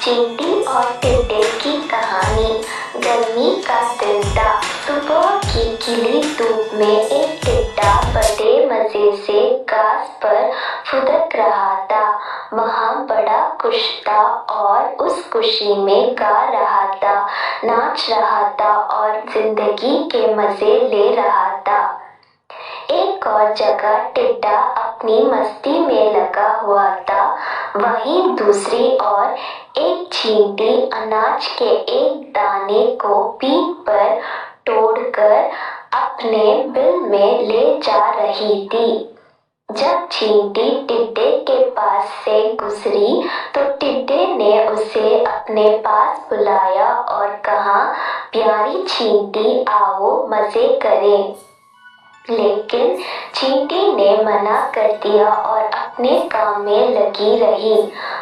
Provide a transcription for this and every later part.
चींटी और टिड्डे की कहानी। गर्मी का दिन था। सुबह की खिली धूप में एक टिड्डा बड़े मजे से घास पर फुदक रहा था। वहाँ बड़ा खुश था और उस खुशी में गा रहा था, नाच रहा था और जिंदगी के मजे ले रहा था। एक और जगह टिड्डा अपनी मस्ती में लगा हुआ था। वहीं दूसरी ओर एक चींटी अनाज के एक दाने को पीठ पर तोड़कर अपने बिल में ले जा रही थी। जब चींटी टिड्डे के पास से गुजरी तो टिड्डे ने उसे अपने पास बुलाया और कहा, प्यारी चींटी, आओ मजे करें। लेकिन चींटी ने मना कर दिया और अपने काम में लगी रही।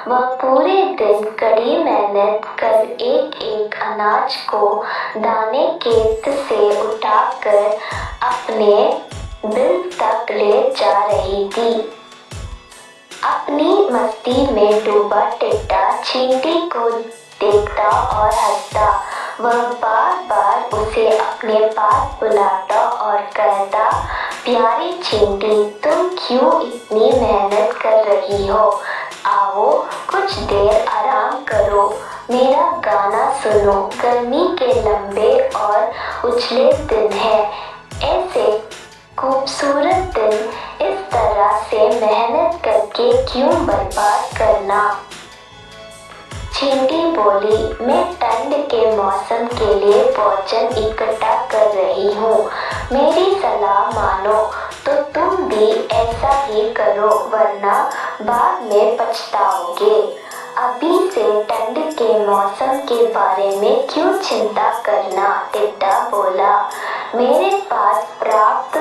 वह पूरे दिन कड़ी मेहनत कर एक एक अनाज को दाने खेत से उठाकर अपने बिल तक ले जा रही थी। अपनी मस्ती में डूबा टिड्डा चींटी को देखता और हंसता। वह बार बार उसे अपने पास बुलाता और कहता, प्यारी चींटी, तुम क्यों इतनी मेहनत कर रही हो? आओ कुछ देर आराम करो, मेरा गाना सुनो। गर्मी के लंबे और उजले दिन है। ऐसे खूबसूरत दिन इस तरह से मेहनत करके क्यों बर्बाद करना? चींटी बोली, मैं ठंड के मौसम के लिए भोजन इकट्ठा कर रही हूँ। मेरी सलाह मानो तो तुम भी ऐसा ही करो, वरना बाद में पछताओगे। अभी से ठंड के मौसम के बारे में क्यों चिंता करना? टिड्डा बोला, मेरे पास पर्याप्त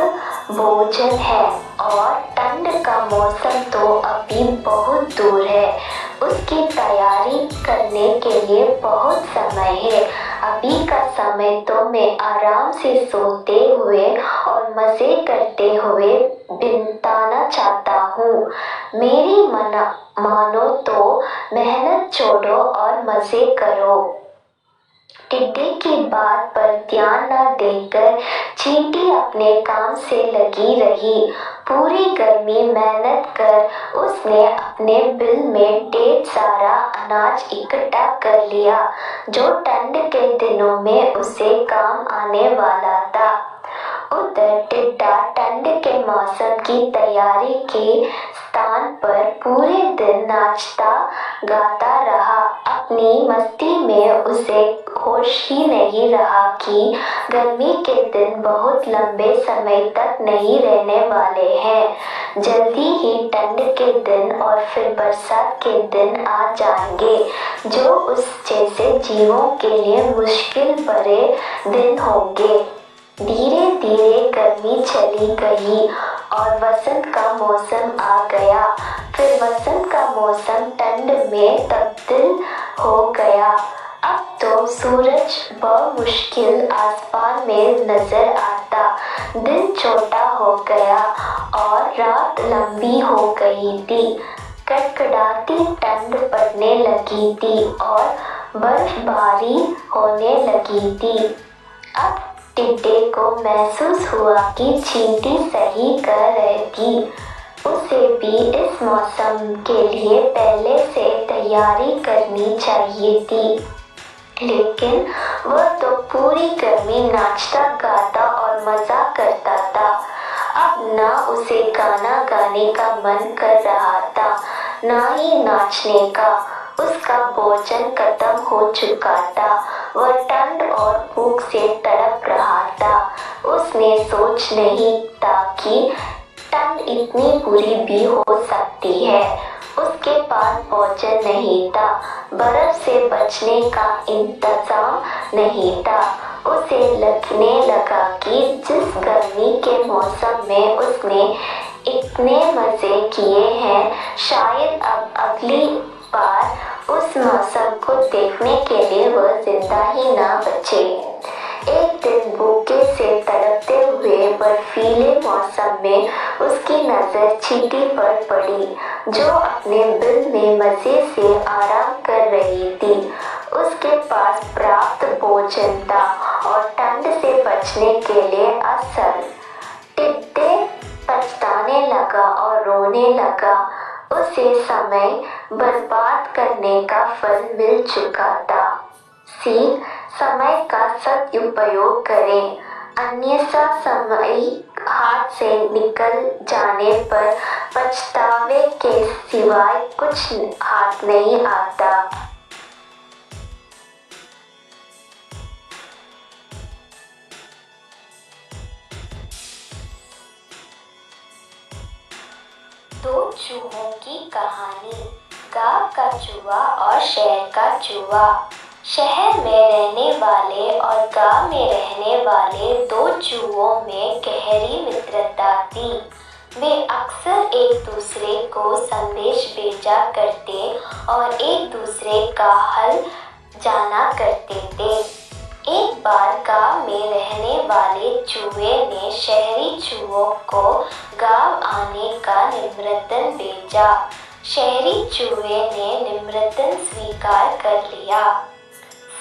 भोजन है और ठंड का मौसम तो अभी बहुत दूर है। उसकी तैयारी करने के लिए बहुत समय है। अभी का समय तो मैं आराम से सोते हुए और मजे करते हुए बिताना चाहता हूँ। मेरी मानो तो मेहनत छोड़ो और मजे करो। टिड्डे की बात पर ध्यान न देकर चींटी अपने काम से लगी रही। पूरी गर्मी मेहनत कर उसने अपने बिल में ढेर सारा अनाज इकट्ठा कर लिया, जो ठंड के दिनों में उसे काम आने वाला था। उधर टिड्डा ठंड के मौसम की तैयारी के स्थान पर पूरे दिन नाचता गाता रहा। अपनी मस्ती में उसे होश ही नहीं रहा कि गर्मी के दिन बहुत लंबे समय तक नहीं रहने वाले हैं। जल्दी ही ठंड के दिन और फिर बरसात के दिन आ जाएंगे, जो उस जैसे जीवों के लिए मुश्किल भरे दिन होंगे। धीरे धीरे गर्मी चली गई और वसंत का मौसम आ गया। फिर वसंत का मौसम ठंड में तब्दील हो गया। अब तो सूरज बमुश्किल आसमान में नजर आता। दिन छोटा हो गया और रात लंबी हो गई थी। कड़कड़ाती ठंड पड़ने लगी थी और बर्फबारी होने लगी थी। अब टिड्डे को महसूस हुआ कि चींटी सही कह रही थी। उसे भी इस मौसम के लिए पहले से तैयारी करनी चाहिए थी। लेकिन वह तो पूरी गर्मी नाचता गाता और मजा करता था। अब ना उसे गाना गाने का मन कर रहा था, ना ही नाचने का। उसका भोजन खत्म हो चुका था। वह ठंड और भूख से तड़प रहा था। उसने सोच नहीं था कि ठंड इतनी बुरी भी हो सकती है। उसके पास भोजन नहीं था, बर्फ से बचने का इंतजाम नहीं था। उसे लगने लगा कि जिस गर्मी के मौसम में उसने इतने मजे किए हैं, शायद अब अगली बार उस मौसम को देखने के लिए वह जिंदा ही ना बचे। एक दिन भूखे से तड़पते हुए बर्फीले मौसम में उसकी नजर चींटी पर पड़ी, जो अपने बिल में में मजे से आराम कर रही थी। उसके पास पर्याप्त भोजन था और ठंड से बचने के लिए असल। टिड्डे पछताने लगा और रोने लगा। उसे समय बर्बाद करने का फल मिल चुका था। सीख, समय का सदुपयोग करें, अन्यथा समय हाथ से निकल जाने पर पछतावे के सिवाय कुछ हाथ नहीं आता। दो चूहों की कहानी। गांव का चूहा और शहर का चूहा। शहर में रहने वाले और गांव में रहने वाले दो चूहों में गहरी मित्रता थी। वे अक्सर एक दूसरे को संदेश भेजा करते और एक दूसरे का हाल जाना करते थे। एक बार गांव में रहने वाले चूहे ने शहरी चूहों को गांव आने का निमंत्रण भेजा। शहरी चूहे ने निमंत्रण स्वीकार कर लिया।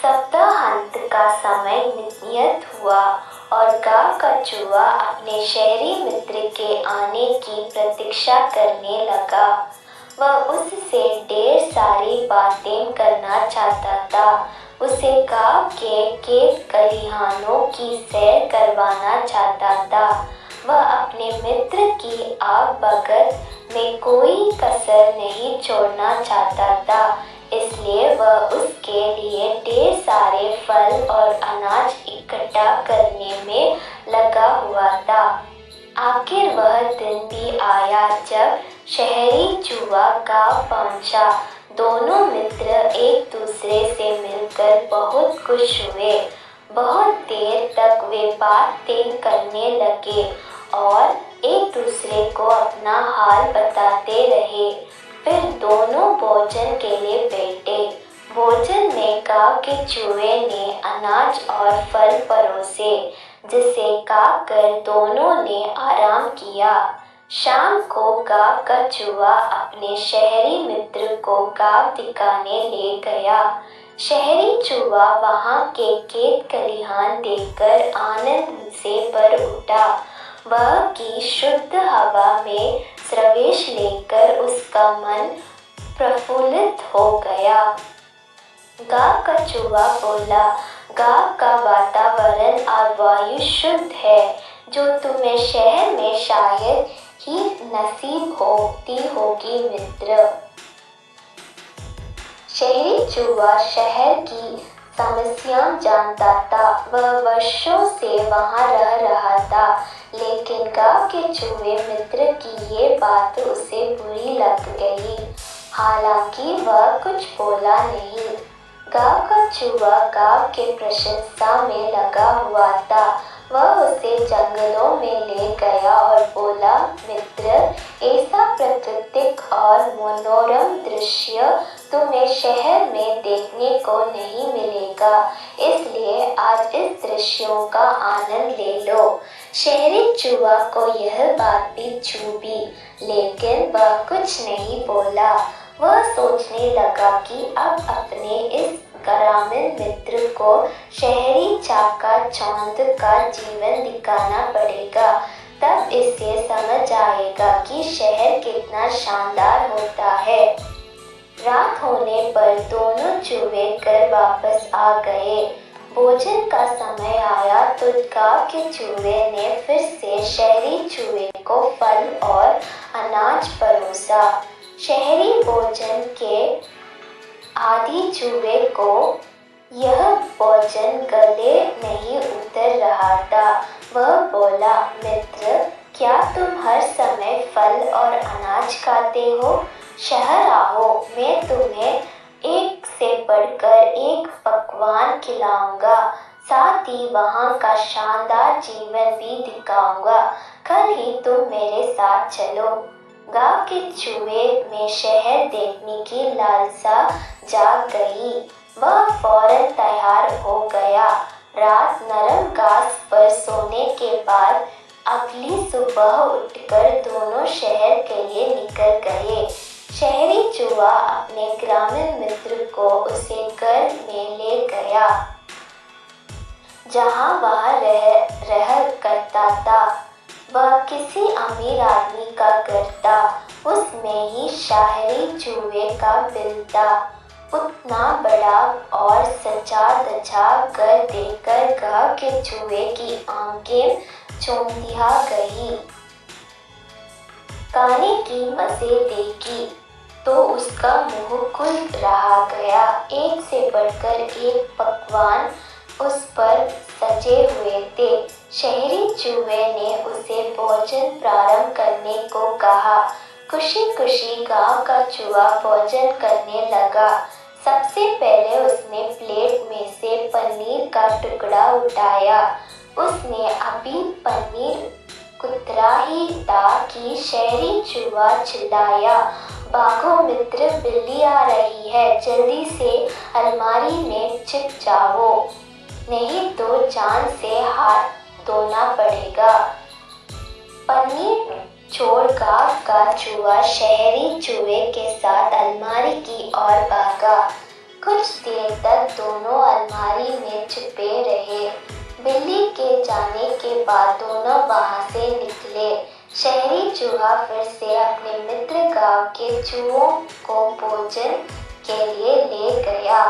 सप्ताहांत का समय नियत हुआ और गांव का चूहा अपने शहरी मित्र के आने की प्रतीक्षा करने लगा। वह उससे ढेर सारी बातें करना चाहता था। उसे गांव के खेत खलिहानों की सैर करवाना चाहता था। वह अपने मित्र की आवागमन में कोई कसर नहीं छोड़ना चाहता था, इसलिए वह उसके लिए ढेर सारे फल और अनाज इकट्ठा करने में लगा हुआ था। आखिर वह दिन भी आया जब शहरी चूहा गांव पहुंचा। दोनों मित्र एक दूसरे से मिलकर बहुत खुश हुए। बहुत देर तक वे बातें करने लगे और एक दूसरे को अपना हाल बताते रहे। फिर दोनों भोजन के लिए बैठे। भोजन में गांव के चूहे ने अनाज और फल परोसे, जिसे खाकर दोनों ने आराम किया। शाम को गांव का चूहा अपने शहरी मित्र को गांव दिखाने ले गया। शहरी चूहा वहां के खेत खलिहान देखकर आनंद से भर उठा। वह की शुद्ध हवा में प्रवेश लेकर उसका मन प्रफुल्लित हो गया। गांव का चूहा बोला, गांव का वातावरण और वायु शुद्ध है, जो तुम्हें शहर में शायद ही नसीब होती होगी मित्र। शहरी चूहा शहर की समस्याएं जानता था। वह वर्षों से वहां रह रहा था, लेकिन गांव के चूहे मित्र की ये बात उसे बुरी लग गई। हालांकि वह कुछ बोला नहीं। गांव का चूहा गांव के प्रशंसा में लगा हुआ था। वह उसे जंगलों में ले गया और बोला, मित्र, ऐसा प्राकृतिक और मनोरम दृश्य तुम्हें शहर में देखने को नहीं मिलेगा, इसलिए आज इस दृश्यों का आनंद ले लो। शहरी चूहा को यह बात भी चुभी, लेकिन वह कुछ नहीं बोला। वह सोचने लगा कि अब अपने इस ग्रामीण मित्र को शहरी चाका-चौंध का जीवन दिखाना पड़ेगा, तब इसे समझ आएगा कि शहर कितना शानदार होता है। रात होने पर दोनों चूहे घर वापस आ गए। भोजन का समय आया तो गांव के चूहे ने फिर से शहरी चूहे को फल और अनाज परोसा। शहरी भोजन के आदि चूहे को यह भोजन गले नहीं उतर रहा था। वह बोला, मित्र, क्या तुम हर समय फल और अनाज खाते हो? शहर आओ, मैं तुम्हें एक से बढ़कर एक पकवान खिलाऊंगा, साथ ही वहाँ का शानदार जीवन भी दिखाऊंगा। कल ही तुम मेरे साथ चलो। गांव के चूहे में शहर देखने की लालसा जाग गई। वह फौरन तैयार हो गया। रात नरम घास पर सोने के बाद अगली सुबह उठकर दोनों शहर के लिए निकल गए। शहरी चूहा अपने ग्रामीण मित्र को उसे घर में ले गया, जहां वह रह करता था। वह किसी अमीर आदमी का घर था। उसमें ही शहरी चूहे का बिल था। उतना बड़ा और सजा धजा घर देखकर गांव के चूहे की आंखें चौंधिया गई। खाने की मजे देखी तो उसका मुंह खुल रहा गया। एक से बढ़कर एक पकवान उस पर सजे हुए थे। शहरी चूहे ने उसे भोजन प्रारंभ करने को कहा। खुशी खुशी गांव का चूहा भोजन करने लगा। सबसे पहले उसने प्लेट में से पनीर का टुकड़ा उठाया। उसने अभी पनीर कुतरा ही था कि शहरी चूहा चिल्लाया, भागो मित्र, बिल्ली आ रही है, जल्दी से अलमारी में छिप जाओ, नहीं तो जान से हाथ धोना पड़ेगा। पनीर छोड़ गांव का चूहा शहरी चूहे के साथ अलमारी की ओर भागा। कुछ देर तक दोनों अलमारी में छुपे रहे। बिल्ली के जाने के बाद दोनों वहां से निकले। शहरी चूहा फिर से अपने मित्र गांव के चूहों को भोजन के लिए ले गया,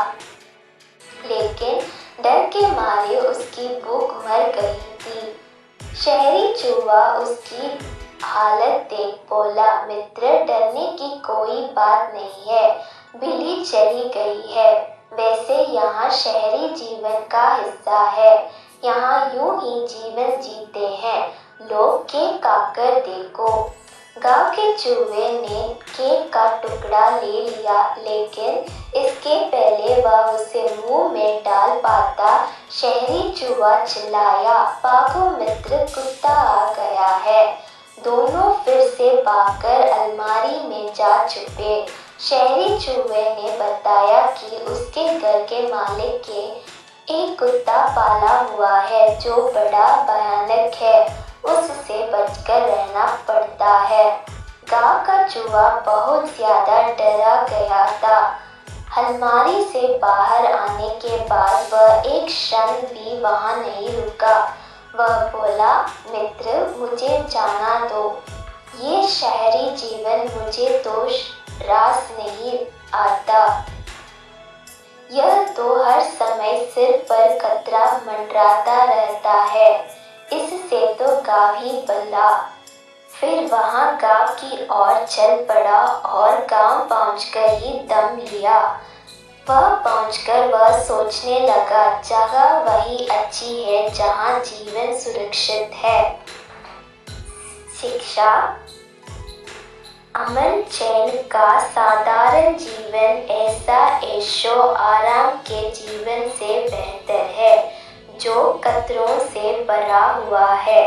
लेकिन डर के मारे उसकी भूख मर गई थी। शहरी चूहा उसकी हालत देख बोला, मित्र, डरने की कोई बात नहीं है, बिल्ली चली गई है। वैसे यहाँ शहरी जीवन का हिस्सा है, यहाँ यूं ही जीवन जीते हैं। लोग केक काटकर देखो। गांव के चूहे ने केक का टुकड़ा ले लिया, लेकिन इसके पहले वह उसे मुंह में डाल पाता, शहरी चूहा चिल्लाया, भागो मित्र, कुत्ता आ गया है। दोनों फिर से भागकर अलमारी में जा छुपे। शहरी चूहे ने बताया कि उसके घर के मालिक के एक कुत्ता पाला हुआ है जो बड़ा भयानक है, उससे बचकर रहना पड़ता है। गांव का चूहा बहुत ज्यादा डरा गया था। अलमारी से बाहर आने के बाद वह एक क्षण भी वहां नहीं रुका। वह बोला, मित्र, मुझे जाना दो, ये शहरी जीवन मुझे तो रास नहीं आता। यह तो हर समय सिर पर खतरा मंडराता रहता है, इससे तो गांव ही भला। फिर वहां गांव की ओर चल पड़ा और गांव पहुंचकर ही दम लिया। वह पहुंचकर वह सोचने लगा, जगह वही अच्छी है जहां जीवन सुरक्षित है। शिक्षा, अमन चैन का साधारण जीवन ऐसा ऐशो आराम के जीवन से बेहतर है जो खतरों से भरा हुआ है।